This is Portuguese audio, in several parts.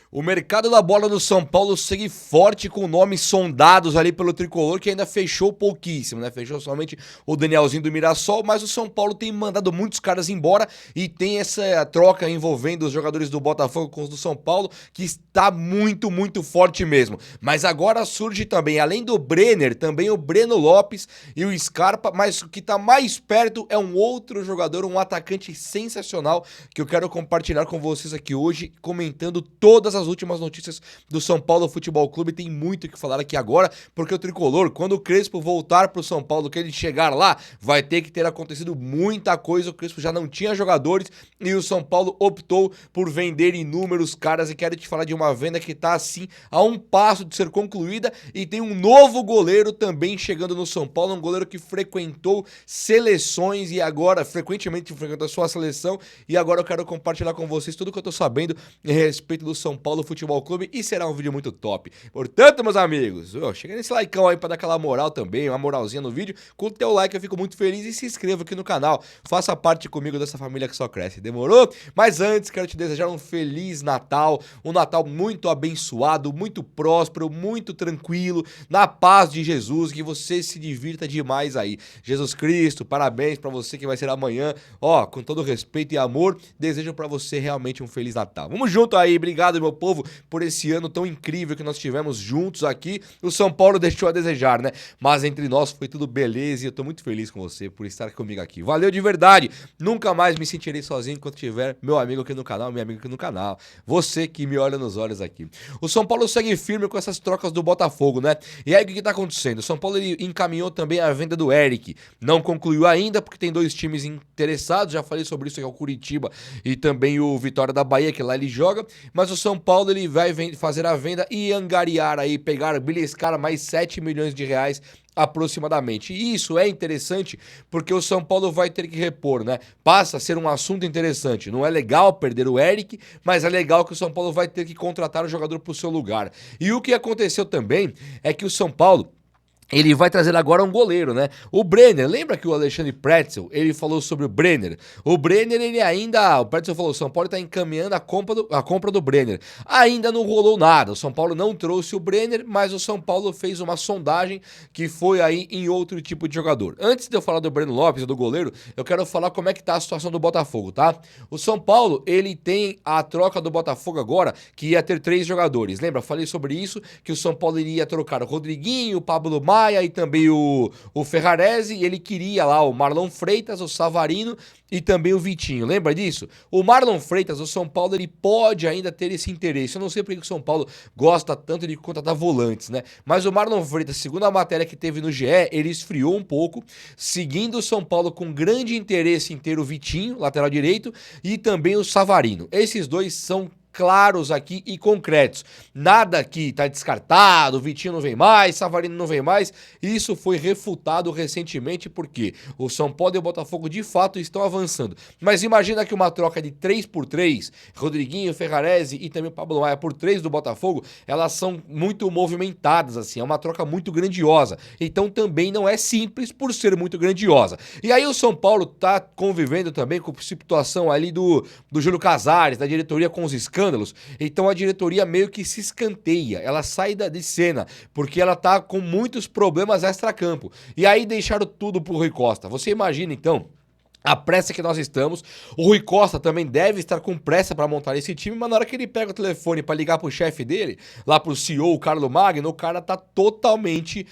O mercado da bola no São Paulo segue forte com nomes sondados ali pelo Tricolor, que ainda fechou pouquíssimo, né? Fechou somente o Danielzinho do Mirassol, mas o São Paulo tem mandado muitos caras embora e tem essa troca envolvendo os jogadores do Botafogo com os do São Paulo, que está muito, muito forte mesmo. Mas agora surge também, além do Brenner, também o Breno Lopes e o Scarpa, mas o que está mais perto é um outro jogador, um atacante sensacional, que eu quero compartilhar com vocês aqui hoje, comentando todas as últimas notícias do São Paulo Futebol Clube. Tem muito o que falar aqui agora, porque o Tricolor, quando o Crespo voltar pro São Paulo, que ele chegar lá, vai ter que ter acontecido muita coisa. O Crespo já não tinha jogadores e o São Paulo optou por vender inúmeros caras, e quero te falar de uma venda que tá assim a um passo de ser concluída, e tem um novo goleiro também chegando no São Paulo, um goleiro que frequentou seleções e agora frequentemente frequentou a sua seleção, e agora eu quero compartilhar com vocês tudo que eu tô sabendo a respeito do São Paulo Futebol Clube, e será um vídeo muito top. Portanto, meus amigos, chega nesse likeão aí pra dar aquela moral também, uma moralzinha no vídeo. Com o teu like eu fico muito feliz, e se inscreva aqui no canal, faça parte comigo dessa família que só cresce, demorou? Mas antes, quero te desejar um Feliz Natal, um Natal muito abençoado, muito próspero, muito tranquilo, na paz de Jesus, que você se divirta demais aí. Jesus Cristo, parabéns pra você que vai ser amanhã, com todo respeito e amor, desejo pra você realmente um Feliz Natal. Vamos junto aí, obrigado meu povo por esse ano tão incrível que nós tivemos juntos aqui. O São Paulo deixou a desejar, né? Mas entre nós foi tudo beleza, e eu tô muito feliz com você por estar comigo aqui. Valeu de verdade, nunca mais me sentirei sozinho enquanto tiver meu amigo aqui no canal, minha amiga aqui no canal, você que me olha nos olhos aqui. O São Paulo segue firme com essas trocas do Botafogo, né? E aí o que tá acontecendo? O São Paulo ele encaminhou também a venda do Eric, não concluiu ainda porque tem dois times interessados, já falei sobre isso, que é o Curitiba e também o Vitória da Bahia, que lá ele joga, mas o São Paulo ele vai fazer a venda e angariar aí, beliscar mais 7 milhões de reais aproximadamente. E isso é interessante porque o São Paulo vai ter que repor, né? Passa a ser um assunto interessante. Não é legal perder o Eric, mas é legal que o São Paulo vai ter que contratar o jogador pro seu lugar. E o que aconteceu também é que o São Paulo ele vai trazer agora um goleiro, né? O Brenner, lembra que o Alexandre Pretzel, ele falou sobre o Brenner? O Brenner, o Pretzel falou, o São Paulo tá encaminhando a compra do Brenner. Ainda não rolou nada, o São Paulo não trouxe o Brenner, mas o São Paulo fez uma sondagem que foi aí em outro tipo de jogador. Antes de eu falar do Breno Lopes, do goleiro, eu quero falar como é que tá a situação do Botafogo, tá? O São Paulo, ele tem a troca do Botafogo agora, que ia ter 3 jogadores. Lembra? Falei sobre isso, que o São Paulo iria trocar o Rodriguinho, o Pablo Maia e também o Ferrarese, e ele queria lá o Marlon Freitas, o Savarino e também o Vitinho. Lembra disso? O Marlon Freitas, o São Paulo, ele pode ainda ter esse interesse. Eu não sei porque o São Paulo gosta tanto de contratar volantes, né? Mas o Marlon Freitas, segundo a matéria que teve no GE, ele esfriou um pouco, seguindo o São Paulo com grande interesse em ter o Vitinho, lateral direito, e também o Savarino. Esses dois são claros aqui e concretos. Nada aqui tá descartado, o Vitinho não vem mais, Savarino não vem mais. Isso foi refutado recentemente porque o São Paulo e o Botafogo de fato estão avançando. Mas imagina que uma troca de 3 por 3, Rodriguinho, Ferrarese e também o Pablo Maia por 3 do Botafogo, elas são muito movimentadas assim, é uma troca muito grandiosa. Então também não é simples por ser muito grandiosa. E aí o São Paulo tá convivendo também com a situação ali do Júlio Casares, da diretoria com os escândalos. Então a diretoria meio que se escanteia, ela sai de cena, porque ela tá com muitos problemas extracampo. E aí deixaram tudo pro Rui Costa. Você imagina então a pressa que nós estamos. O Rui Costa também deve estar com pressa para montar esse time, mas na hora que ele pega o telefone para ligar pro chefe dele, lá pro CEO, o Carlos Magno, o cara tá totalmente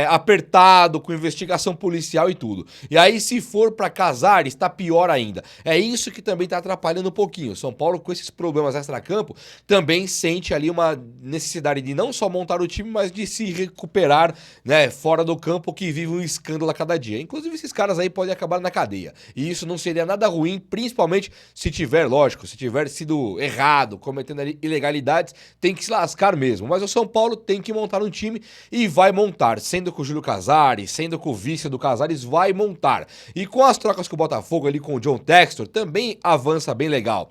apertado, com investigação policial e tudo. E aí, se for para Casares, tá pior ainda. É isso que também tá atrapalhando um pouquinho. O São Paulo, com esses problemas extracampo, também sente ali uma necessidade de não só montar o time, mas de se recuperar, né, fora do campo, que vive um escândalo a cada dia. Inclusive, esses caras aí podem acabar na cadeia. E isso não seria nada ruim, principalmente se tiver, lógico, se tiver sido errado, cometendo ilegalidades, tem que se lascar mesmo. Mas o São Paulo tem que montar um time e vai montar, sendo com o Júlio Casares, sendo com o vice do Casares, vai montar. E com as trocas com o Botafogo ali, com o John Textor, também avança bem legal.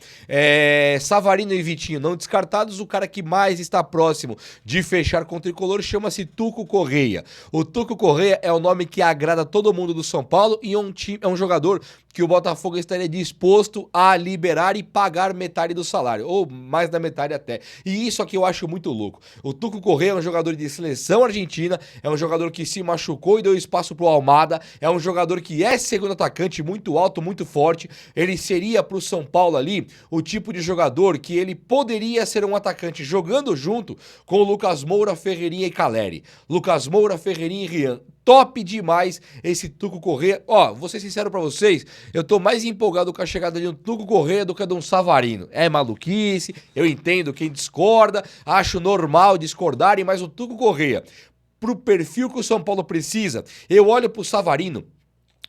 Savarino e Vitinho não descartados, o cara que mais está próximo de fechar com o Tricolor chama-se Tuco Correia. O Tuco Correia é o nome que agrada todo mundo do São Paulo e é um jogador que o Botafogo estaria disposto a liberar e pagar metade do salário, ou mais da metade até. E isso aqui eu acho muito louco. O Tuco Correa é um jogador de seleção argentina, é um jogador que se machucou e deu espaço pro Almada, é um jogador que é segundo atacante, muito alto, muito forte. Ele seria pro São Paulo ali o tipo de jogador que ele poderia ser um atacante jogando junto com o Lucas Moura, Ferreirinha e Caleri. Lucas Moura, Ferreirinha e Rian. Top demais esse Tuco Correa. Ó, vou ser sincero pra vocês, eu tô mais empolgado com a chegada de um Tuco Correa do que de um Savarino. É maluquice, eu entendo quem discorda, acho normal discordarem, mas o Tuco Correa, pro perfil que o São Paulo precisa, eu olho pro Savarino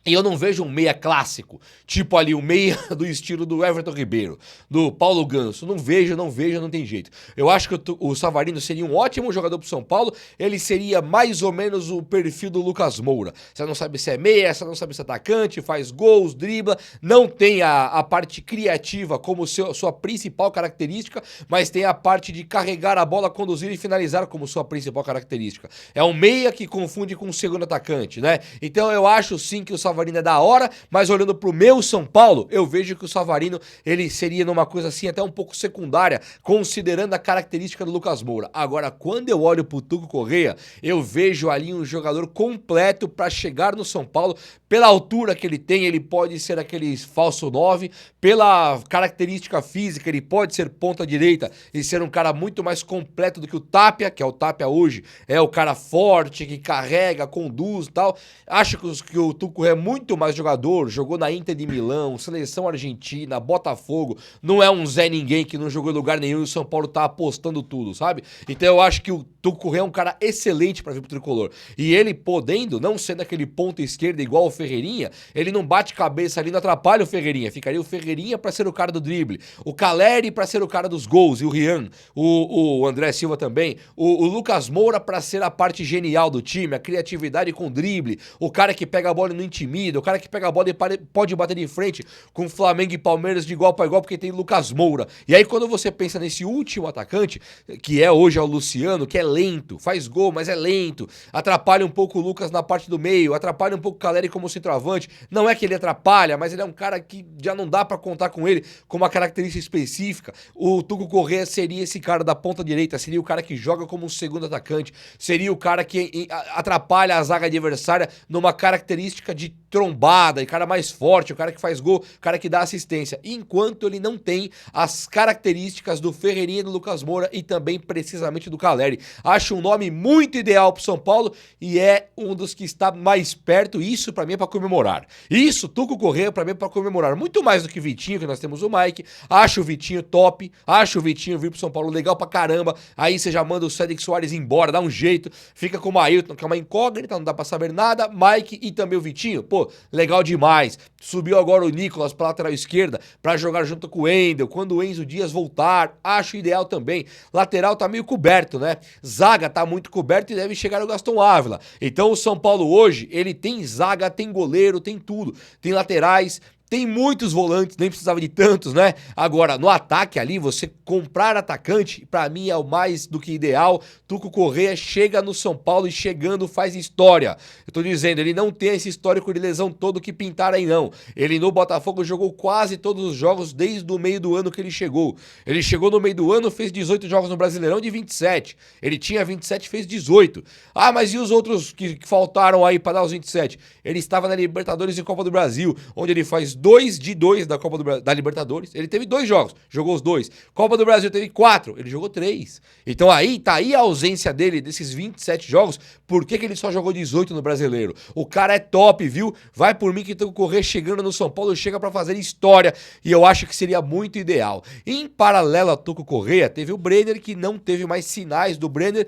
e eu não vejo um meia clássico, tipo ali o meia do estilo do Everton Ribeiro, do Paulo Ganso. Não vejo, não tem jeito. Eu acho que o Savarino seria um ótimo jogador pro São Paulo, ele seria mais ou menos o perfil do Lucas Moura. Você não sabe se é meia, você não sabe se é atacante, faz gols, dribla, não tem a parte criativa como sua principal característica, mas tem a parte de carregar a bola, conduzir e finalizar como sua principal característica. É um meia que confunde com um segundo atacante, né? Então eu acho sim que o Savarino é da hora, mas olhando pro meu São Paulo, eu vejo que o Savarino, ele seria numa coisa assim até um pouco secundária, considerando a característica do Lucas Moura. Agora, quando eu olho pro Tuco Correa, eu vejo ali um jogador completo pra chegar no São Paulo, pela altura que ele tem, ele pode ser aquele falso 9, pela característica física, ele pode ser ponta direita e ser um cara muito mais completo do que o Tapia, que é o Tapia hoje, é o cara forte, que carrega, conduz e tal. Acho que o Tuco é muito mais jogador, jogou na Inter de Milão, seleção argentina, Botafogo, não é um Zé Ninguém que não jogou em lugar nenhum e o São Paulo tá apostando tudo, sabe? Então eu acho que o Tuco Correa é um cara excelente pra vir pro tricolor. E ele podendo, não sendo aquele ponto esquerdo igual o Ferreirinha, ele não bate cabeça ali, não atrapalha o Ferreirinha. Ficaria o Ferreirinha pra ser o cara do drible, o Caleri pra ser o cara dos gols, e o Rian, o André Silva também, o Lucas Moura pra ser a parte genial do time, a criatividade com drible, o cara que pega a bola e não intimida, o cara que pega a bola e pode bater de frente com Flamengo e Palmeiras de igual para igual, porque tem Lucas Moura. E aí quando você pensa nesse último atacante, que é hoje o Luciano, que é lento, faz gol, mas é lento, atrapalha um pouco o Lucas na parte do meio, atrapalha um pouco o Caleri como centroavante, não é que ele atrapalha, mas ele é um cara que já não dá para contar com ele com uma característica específica. O Tuco Correa seria esse cara da ponta direita, seria o cara que joga como um segundo atacante, seria o cara que atrapalha a zaga adversária numa característica de trombada, e cara mais forte, o cara que faz gol, o cara que dá assistência, enquanto ele não tem as características do Ferreirinha, do Lucas Moura e também precisamente do Caleri. Acho um nome muito ideal pro São Paulo e é um dos que está mais perto, isso pra mim é pra comemorar. Isso, Tuco Correa pra mim é pra comemorar, muito mais do que Vitinho, que nós temos o Mike, acho o Vitinho top, acho o Vitinho vir pro São Paulo legal pra caramba, aí você já manda o Cédric Soares embora, dá um jeito, fica com o Ailton, que é uma incógnita, não dá pra saber nada, Mike e também o Vitinho, pô, legal demais. Subiu agora o Nicolas pra lateral esquerda pra jogar junto com o Wendel. Quando o Enzo Dias voltar, acho ideal também. Lateral tá meio coberto, né? Zaga tá muito coberto e deve chegar o Gaston Ávila. Então o São Paulo hoje, ele tem zaga, tem goleiro, tem tudo. Tem laterais, tem muitos volantes, nem precisava de tantos, né? Agora, no ataque ali, você comprar atacante, pra mim é o mais do que ideal. Tuco Correa chega no São Paulo e chegando faz história. Eu tô dizendo, ele não tem esse histórico de lesão todo que pintaram aí, não. Ele no Botafogo jogou quase todos os jogos desde o meio do ano que ele chegou. Ele chegou no meio do ano, fez 18 jogos no Brasileirão de 27. Ele tinha 27 e fez 18. Ah, mas e os outros que faltaram aí pra dar os 27? Ele estava na Libertadores e Copa do Brasil, onde ele faz 2 de 2 da Copa da Libertadores. Ele teve 2 jogos, jogou os 2. Copa do Brasil teve 4, ele jogou 3. Então aí, tá aí a ausência dele desses 27 jogos. Por que ele só jogou 18 no Brasileiro? O cara é top, viu? Vai por mim que tem que correr chegando no São Paulo, chega pra fazer história. E eu acho que seria muito ideal. Em paralelo a Tuco Correa, teve o Brenner, que não teve mais sinais do Brenner,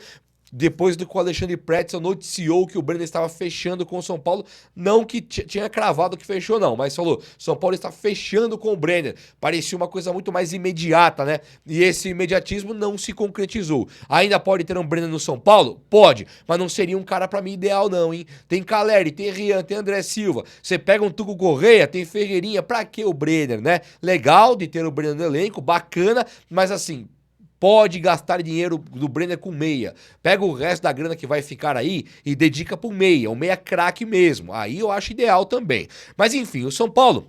depois do que o Alexandre Pretzel noticiou que o Brenner estava fechando com o São Paulo, não que tinha cravado que fechou não, mas falou, São Paulo está fechando com o Brenner, parecia uma coisa muito mais imediata, né? E esse imediatismo não se concretizou. Ainda pode ter um Brenner no São Paulo? Pode, mas não seria um cara pra mim ideal não, hein? Tem Caleri, tem Rian, tem André Silva, você pega um Tuco Correa, tem Ferreirinha, pra que o Brenner, né? Legal de ter o Brenner no elenco, bacana, mas assim, pode gastar dinheiro do Brenner com meia. Pega o resto da grana que vai ficar aí e dedica pro meia. O meia craque mesmo. Aí eu acho ideal também. Mas enfim, o São Paulo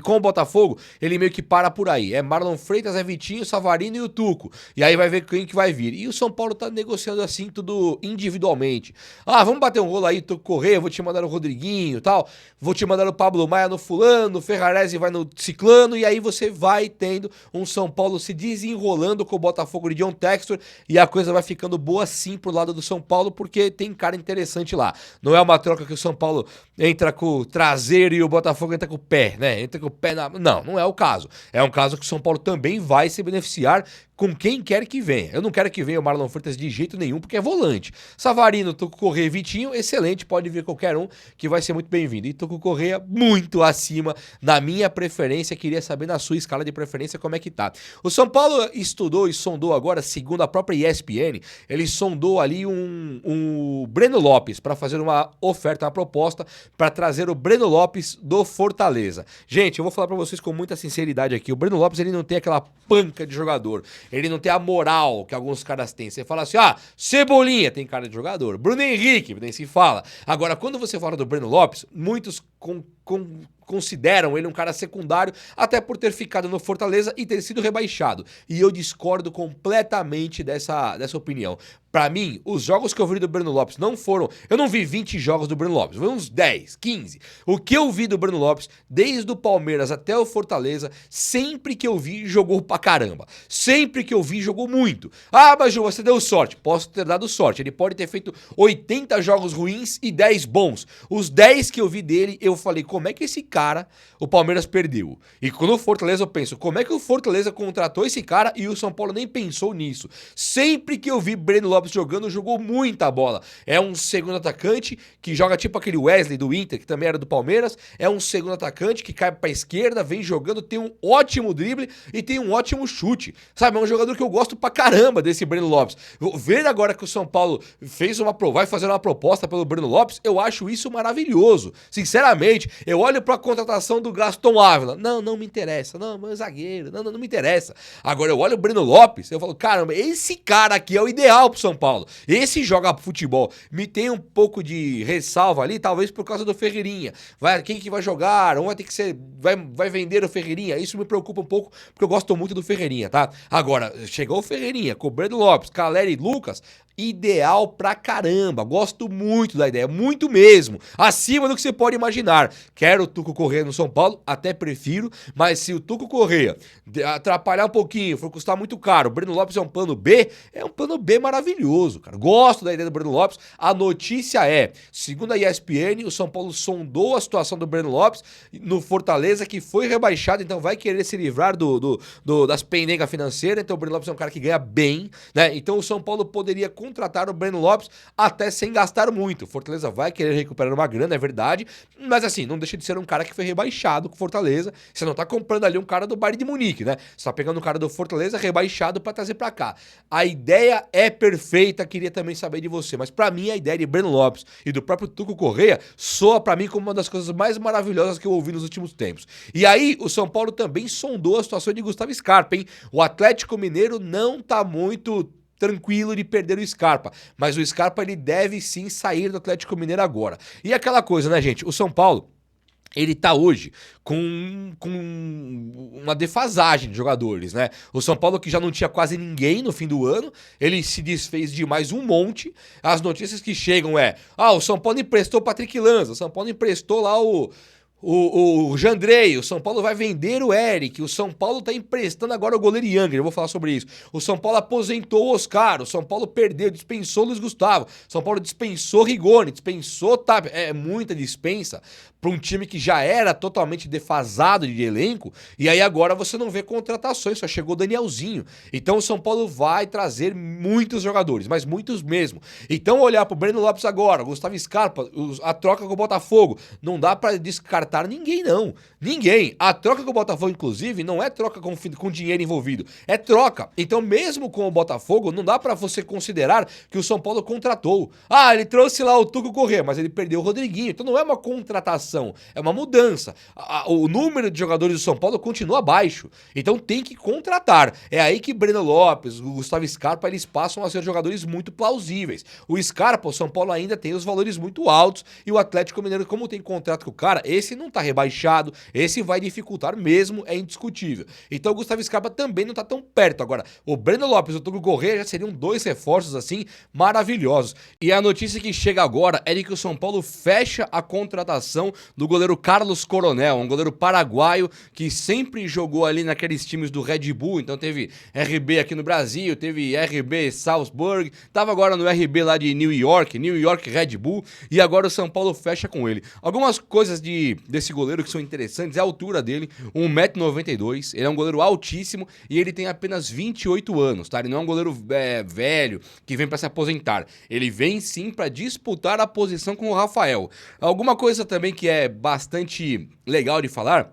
com o Botafogo, ele meio que para por aí. É Marlon Freitas, é Vitinho, Savarino e o Tuco. E aí vai ver quem que vai vir. E o São Paulo tá negociando assim, tudo individualmente. Ah, vamos bater um rolo aí, Tuco Corrêa, vou te mandar o Rodriguinho e tal. Vou te mandar o Pablo Maia no fulano, o Ferrarese vai no ciclano. E aí você vai tendo um São Paulo se desenrolando com o Botafogo de John Textor. E a coisa vai ficando boa sim pro lado do São Paulo, porque tem cara interessante lá. Não é uma troca que o São Paulo entra com o traseiro e o Botafogo entra com o pé, né? Entra com o pé na... Não, não é o caso. É um caso que o São Paulo também vai se beneficiar com quem quer que venha. Eu não quero que venha o Marlon Freitas de jeito nenhum, porque é volante. Savarino, Tuco Corrêa, Vitinho, excelente, pode vir qualquer um que vai ser muito bem-vindo. E Tuco Corrêa, muito acima na minha preferência. Queria saber na sua escala de preferência como é que tá. O São Paulo estudou e sondou agora, segundo a própria ESPN, ele sondou ali um Breno Lopes para fazer uma oferta, uma proposta para trazer o Breno Lopes do Fortaleza. Gente, eu vou falar para vocês com muita sinceridade aqui, o Breno Lopes ele não tem aquela panca de jogador. Ele não tem a moral que alguns caras têm. Você fala assim, Cebolinha tem cara de jogador. Bruno Henrique, nem se fala. Agora, quando você fala do Breno Lopes, muitos consideram ele um cara secundário, até por ter ficado no Fortaleza e ter sido rebaixado. E eu discordo completamente dessa opinião. Pra mim, os jogos que eu vi do Breno Lopes não foram... Eu não vi 20 jogos do Breno Lopes, vi uns 10, 15. O que eu vi do Breno Lopes, desde o Palmeiras até o Fortaleza, sempre que eu vi, jogou pra caramba. Sempre que eu vi, jogou muito. Ah, mas Ju, você deu sorte. Posso ter dado sorte. Ele pode ter feito 80 jogos ruins e 10 bons. Os 10 que eu vi dele, eu falei, como é que esse cara, o Palmeiras perdeu? E quando o Fortaleza eu penso, como é que o Fortaleza contratou esse cara e o São Paulo nem pensou nisso? Sempre que eu vi Breno Lopes jogando, jogou muita bola. É um segundo atacante que joga tipo aquele Wesley do Inter, que também era do Palmeiras. É um segundo atacante que cai pra esquerda, vem jogando, tem um ótimo drible e tem um ótimo chute. Sabe, é um jogador que eu gosto pra caramba desse Breno Lopes. Ver agora que o São Paulo vai fazer uma proposta pelo Breno Lopes, eu acho isso maravilhoso. Sinceramente, eu olho pra contratação do Gaston Ávila. Não me interessa. Não, meu zagueiro. Não me interessa. Agora eu olho o Breno Lopes, eu falo, caramba, esse cara aqui é o ideal pro São Paulo. Esse joga futebol. Me tem um pouco de ressalva ali, talvez por causa do Ferreirinha. Quem que vai jogar? Um vai ter que ser... Vai vender o Ferreirinha? Isso me preocupa um pouco, porque eu gosto muito do Ferreirinha, tá? Agora, chegou o Ferreirinha, com o Breno Lopes, Caleri e Lucas, ideal pra caramba. Gosto muito da ideia, muito mesmo. Acima do que você pode imaginar. Quero o Tuco Corrêa no São Paulo, até prefiro, mas se o Tuco Corrêa atrapalhar um pouquinho, for custar muito caro, o Breno Lopes é um plano B maravilhoso, cara. Gosto da ideia do Breno Lopes. A notícia é, segundo a ESPN, o São Paulo sondou a situação do Breno Lopes no Fortaleza, que foi rebaixado, então vai querer se livrar das pendengas financeiras. Então o Breno Lopes é um cara que ganha bem, né? Então o São Paulo poderia contratar o Breno Lopes até sem gastar muito. O Fortaleza vai querer recuperar uma grana, é verdade, mas assim, não deixa de ser um cara que foi rebaixado com o Fortaleza. Você não tá comprando ali um cara do Bayern de Munique, né? Você tá pegando um cara do Fortaleza rebaixado pra trazer pra cá. A ideia é perfeita, queria também saber de você, mas pra mim a ideia de Breno Lopes e do próprio Tuco Corrêa soa pra mim como uma das coisas mais maravilhosas que eu ouvi nos últimos tempos. E aí, o São Paulo também sondou a situação de Gustavo Scarpa, hein? O Atlético Mineiro não tá muito tranquilo de perder o Scarpa, mas o Scarpa ele deve sim sair do Atlético Mineiro agora. E aquela coisa, né, gente? O São Paulo, ele tá hoje com uma defasagem de jogadores, né? O São Paulo, que já não tinha quase ninguém no fim do ano, ele se desfez de mais um monte. As notícias que chegam o São Paulo emprestou o Patrick Lanza, o São Paulo emprestou lá o Jandrei, o São Paulo vai vender o Eric, o São Paulo tá emprestando agora o goleiro Younger, eu vou falar sobre isso. O São Paulo aposentou o Oscar, o São Paulo dispensou o Luiz Gustavo, o São Paulo dispensou Rigoni, dispensou Tapia. É muita dispensa para um time que já era totalmente defasado de elenco, e aí agora você não vê contratações, só chegou o Danielzinho. Então o São Paulo vai trazer muitos jogadores, mas muitos mesmo. Então olhar pro Breno Lopes agora, Gustavo Scarpa, a troca com o Botafogo, não dá para descartar ninguém, não. Ninguém. A troca com o Botafogo, inclusive, não é troca com dinheiro envolvido, é troca. Então mesmo com o Botafogo, não dá para você considerar que o São Paulo contratou. Ele trouxe lá o Tuco Corrêa, mas ele perdeu o Rodriguinho. Então não é uma contratação contratação, é uma mudança. O número de jogadores do São Paulo continua baixo, então tem que contratar. É aí que Breno Lopes, o Gustavo Scarpa, eles passam a ser jogadores muito plausíveis. O Scarpa, o São Paulo ainda tem os valores muito altos e o Atlético Mineiro, como tem contrato com o cara, esse não tá rebaixado, esse vai dificultar mesmo, é indiscutível. Então o Gustavo Scarpa também não tá tão perto. Agora, o Breno Lopes e o Tuco Corrêa já seriam dois reforços assim maravilhosos. E a notícia que chega agora é de que o São Paulo fecha a contratação do goleiro Carlos Coronel, um goleiro paraguaio que sempre jogou ali naqueles times do Red Bull. Então teve RB aqui no Brasil, teve RB Salzburg, tava agora no RB lá de New York Red Bull, e agora o São Paulo fecha com ele. Algumas coisas desse goleiro que são interessantes é a altura dele, 1,92 m, ele é um goleiro altíssimo e ele tem apenas 28 anos, tá? Ele não é um goleiro velho que vem para se aposentar, ele vem sim para disputar a posição com o Rafael. Alguma coisa também que é bastante legal de falar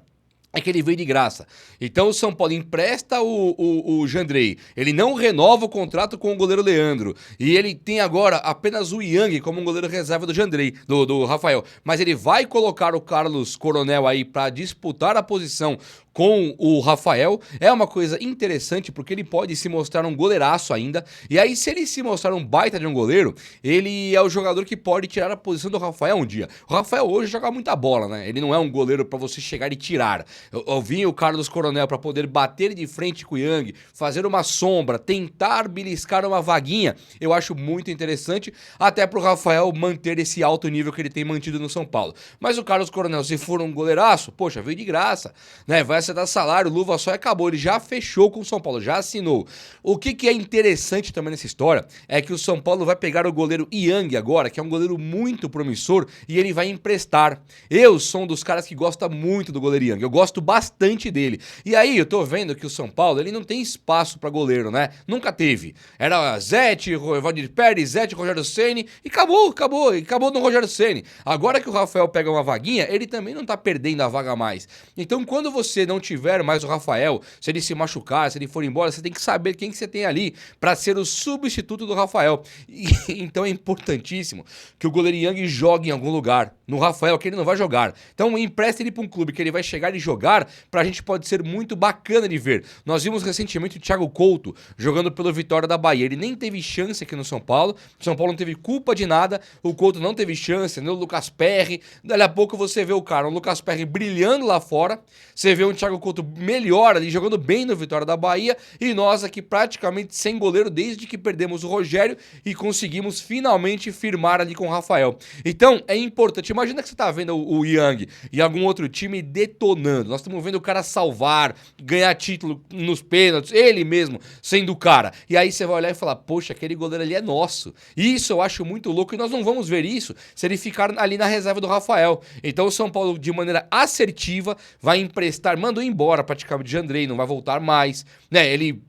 é que ele veio de graça. Então o São Paulo empresta o Jandrei, ele não renova o contrato com o goleiro Leandro, e ele tem agora apenas o Yang como um goleiro reserva do Jandrei, do Rafael, mas ele vai colocar o Carlos Coronel aí para disputar a posição com o Rafael. É uma coisa interessante porque ele pode se mostrar um goleiraço ainda, e aí se ele se mostrar um baita de um goleiro, ele é o jogador que pode tirar a posição do Rafael um dia. O Rafael hoje joga muita bola, né? Ele não é um goleiro para você chegar e tirar. Eu vi o Carlos Coronel para poder bater de frente com o Yang, fazer uma sombra, tentar beliscar uma vaguinha. Eu acho muito interessante, até pro Rafael manter esse alto nível que ele tem mantido no São Paulo. Mas o Carlos Coronel, se for um goleiraço, poxa, veio de graça, né? Vai dar salário, luva só e acabou. Ele já fechou com o São Paulo, já assinou. O que é interessante também nessa história é que o São Paulo vai pegar o goleiro Yang agora, que é um goleiro muito promissor, e ele vai emprestar. Eu sou um dos caras que gosta muito do goleiro Yang, eu gosto bastante dele. E aí eu tô vendo que o São Paulo, ele não tem espaço pra goleiro, né? Nunca teve. Era Zete, Valdir Pérez, Zete, Rogério Ceni e acabou no Rogério Ceni. Agora que o Rafael pega uma vaguinha, ele também não tá perdendo a vaga mais. Então quando você não tiver mais o Rafael, se ele se machucar, se ele for embora, você tem que saber quem que você tem ali para ser o substituto do Rafael. Então é importantíssimo que o goleiro Yang jogue em algum lugar. No Rafael, que ele não vai jogar. Então empresta ele para um clube que ele vai chegar e jogar, pra gente pode ser muito bacana de ver. Nós vimos recentemente o Thiago Couto jogando pelo Vitória da Bahia. Ele nem teve chance aqui no São Paulo. O São Paulo não teve culpa de nada. O Couto não teve chance, né? O Lucas Perry. Dali a pouco você vê o cara, o Lucas Perry brilhando lá fora. Você vê um Thiago Couto melhor ali, jogando bem no Vitória da Bahia. E nós aqui praticamente sem goleiro desde que perdemos o Rogério e conseguimos finalmente firmar ali com o Rafael. Então é importante. Imagina que você tá vendo o Yang e algum outro time detonando. Nós estamos vendo o cara salvar, ganhar título nos pênaltis, ele mesmo sendo o cara. E aí você vai olhar e falar, poxa, aquele goleiro ali é nosso. Isso eu acho muito louco e nós não vamos ver isso se ele ficar ali na reserva do Rafael. Então o São Paulo, de maneira assertiva, vai emprestar, mandou embora praticamente o Jandrei, não vai voltar mais, né? Ele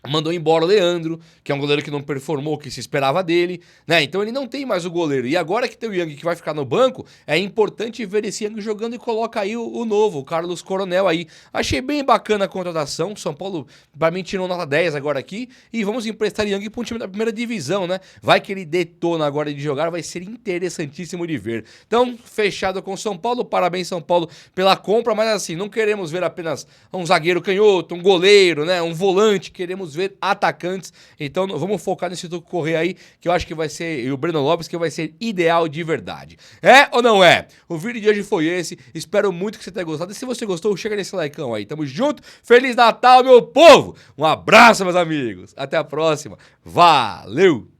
mandou embora o Leandro, que é um goleiro que não performou o que se esperava dele, né? Então ele não tem mais o goleiro. E agora que tem o Yang que vai ficar no banco, é importante ver esse Yang jogando e coloca aí o novo, o Carlos Coronel aí. Achei bem bacana a contratação. São Paulo, pra mim, tirou nota 10 agora aqui. E vamos emprestar Yang para um time da primeira divisão, né? Vai que ele detona agora de jogar, vai ser interessantíssimo de ver. Então, fechado com o São Paulo. Parabéns, São Paulo, pela compra. Mas assim, não queremos ver apenas um zagueiro canhoto, um goleiro, né? Um volante. Queremos ver atacantes, então vamos focar nesse Tuco Corrêa aí, que eu acho que vai ser, e o Breno Lopes, que vai ser ideal de verdade. É ou não é? O vídeo de hoje foi esse, espero muito que você tenha gostado, e se você gostou, chega nesse likeão aí, tamo junto, Feliz Natal, meu povo! Um abraço, meus amigos, até a próxima, valeu!